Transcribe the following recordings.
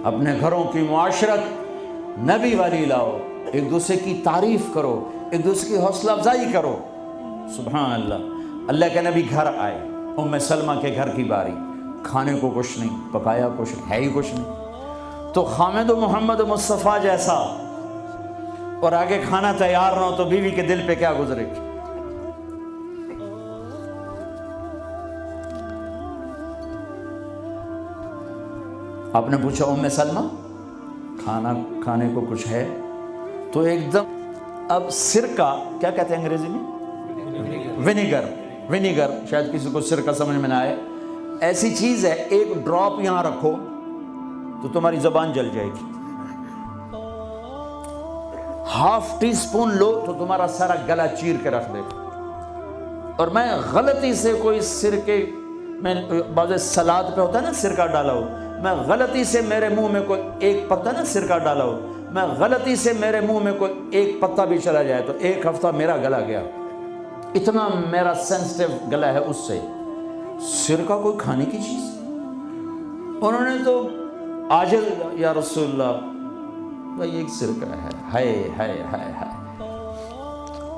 اپنے گھروں کی معاشرت نبی والی لاؤ، ایک دوسرے کی تعریف کرو، ایک دوسرے کی حوصلہ افزائی کرو۔ سبحان اللہ، اللہ کے نبی گھر آئے، ام سلمہ کے گھر کی باری، کھانے کو کچھ نہیں، پکایا کچھ نہیں، ہے ہی کچھ نہیں، تو خامد و محمد مصطفیٰ جیسا اور آگے کھانا تیار نہ ہو تو بیوی کے دل پہ کیا گزرے گی؟ آپ نے پوچھا ام سلمہ کھانا کھانے کو کچھ ہے؟ تو ایک دم اب سرکہ کیا کہتے ہیں انگریزی میں؟ ونیگر، شاید کسی کو سرکہ سمجھ میں نہ آئے، ایسی چیز ہے ایک ڈراپ یہاں رکھو تو تمہاری زبان جل جائے گی، ہاف ٹی سپون لو تو تمہارا سارا گلا چیر کے رکھ دے گا۔ اور میں غلطی سے کوئی سرکے میں بعض سلاد پہ ہوتا ہے نا سرکہ ڈالا ہو، میں غلطی سے میرے منہ میں کوئی ایک پتہ نا سرکہ ڈالا ہو، میں غلطی سے میرے منہ میں کوئی ایک پتہ بھی چلا جائے تو ایک ہفتہ میرا گلا گیا، اتنا میرا سینسٹیو گلا ہے اس سے۔ سرکہ کوئی کھانے کی چیز؟ انہوں نے تو آجل یا رسول اللہ بھائی ایک سرکہ ہے، ہائے ہائے ہائے ہائے،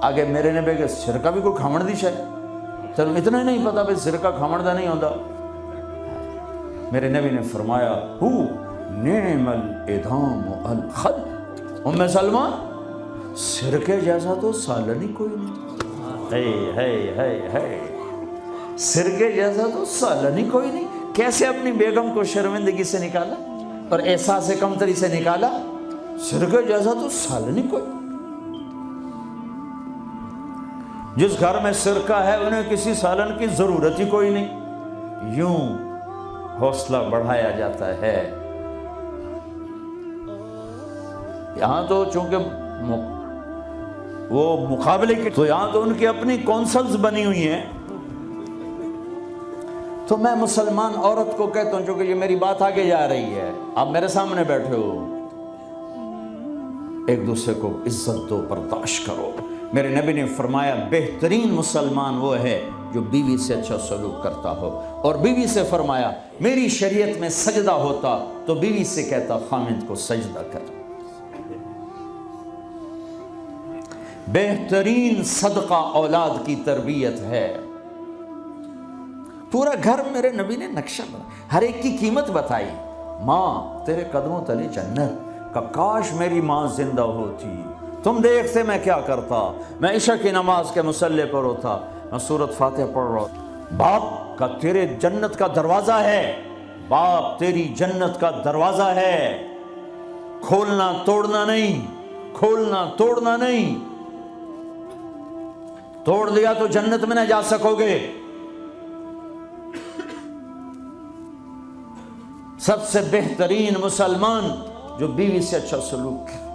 آگے میرے نے کہ سرکہ بھی کوئی کھامن دی شاید، چلو اتنا ہی نہیں پتا بھائی سرکہ کھامن دا نہیں ہوتا۔ میرے نبی نے فرمایا ہو نعم الادام الخل، ام سلمہ سرکے جیسا تو سالن ہی کوئی نہیں، ہے سرکے جیسا تو سالن ہی کوئی نہیں۔ کیسے اپنی بیگم کو شرمندگی سے نکالا اور احساس کمتری سے نکالا، سرکے جیسا تو سالن ہی کوئی۔ جس گھر میں سرکہ ہے انہیں کسی سالن کی ضرورت ہی کوئی نہیں۔ یوں حوصلہ بڑھایا جاتا ہے۔ یہاں تو چونکہ وہ مقابلے کی تو یہاں تو ان کی اپنی کونسلز بنی ہوئی ہیں، تو میں مسلمان عورت کو کہتا ہوں چونکہ یہ میری بات آگے جا رہی ہے، آپ میرے سامنے بیٹھے ہو، ایک دوسرے کو عزت دو، برداشت کرو۔ میرے نبی نے فرمایا بہترین مسلمان وہ ہے جو بیوی سے اچھا سلوک کرتا ہو، اور بیوی سے فرمایا میری شریعت میں سجدہ ہوتا تو بیوی سے کہتا خامد کو سجدہ کر۔ بہترین صدقہ اولاد کی تربیت ہے۔ پورا گھر میرے نبی نے نقشہ بنا، ہر ایک کی قیمت بتائی۔ ماں تیرے قدموں تلے جنت، کا کاش میری ماں زندہ ہوتی، تم دیکھتے میں کیا کرتا، میں عشاء کی نماز کے مصلی پر ہوتا، میں سورۃ فاتحہ پڑھ رہا ہوں۔ باپ کا تیرے جنت کا دروازہ ہے، باپ تیری جنت کا دروازہ ہے، کھولنا توڑنا نہیں، کھولنا توڑنا نہیں، توڑ دیا تو جنت میں نہ جا سکو گے۔ سب سے بہترین مسلمان جو بیوی سے اچھا سلوک کرے،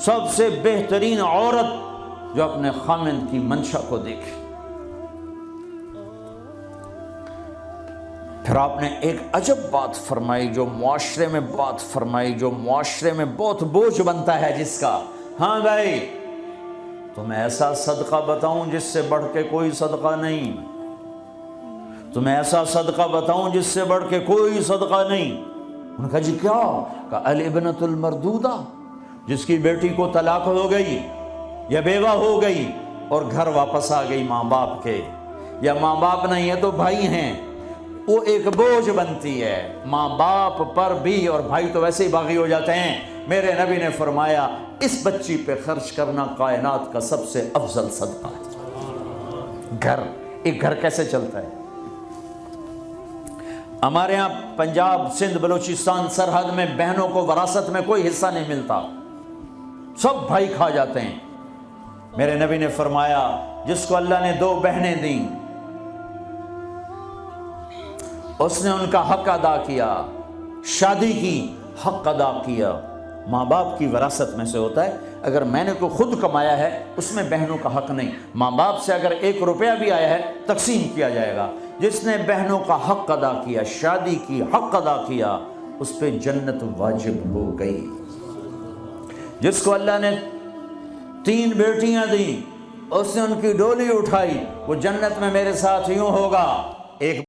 سب سے بہترین عورت جو اپنے خامند کی منشا کو دیکھے۔ پھر آپ نے ایک عجب بات فرمائی جو معاشرے میں معاشرے میں بہت بوجھ بنتا ہے جس کا، ہاں بھائی تمہیں ایسا صدقہ بتاؤں جس سے بڑھ کے کوئی صدقہ نہیں، تمہیں ایسا صدقہ بتاؤں جس سے بڑھ کے کوئی صدقہ نہیں۔ انہوں نے کہا جی کیا؟ کہا الابنۃ المردودہ، جس کی بیٹی کو طلاق ہو گئی یا بیوہ ہو گئی اور گھر واپس آ گئی ماں باپ کے، یا ماں باپ نہیں ہے تو بھائی ہیں، وہ ایک بوجھ بنتی ہے ماں باپ پر بھی، اور بھائی تو ویسے ہی باغی ہو جاتے ہیں۔ میرے نبی نے فرمایا اس بچی پہ خرچ کرنا کائنات کا سب سے افضل صدقہ ہے۔ گھر، ایک گھر کیسے چلتا ہے؟ ہمارے ہاں پنجاب سندھ بلوچستان سرحد میں بہنوں کو وراثت میں کوئی حصہ نہیں ملتا، سب بھائی کھا جاتے ہیں۔ میرے نبی نے فرمایا جس کو اللہ نے 2 بہنیں دیں اس نے ان کا حق ادا کیا، شادی کی حق ادا کیا۔ ماں باپ کی وراثت میں سے ہوتا ہے، اگر میں نے کوئی خود کمایا ہے اس میں بہنوں کا حق نہیں، ماں باپ سے اگر 1 روپیہ بھی آیا ہے تقسیم کیا جائے گا۔ جس نے بہنوں کا حق ادا کیا، شادی کی حق ادا کیا، اس پہ جنت واجب ہو گئی۔ جس کو اللہ نے 3 بیٹیاں دیں اس نے ان کی ڈولی اٹھائی، وہ جنت میں میرے ساتھ یوں ہوگا، ایک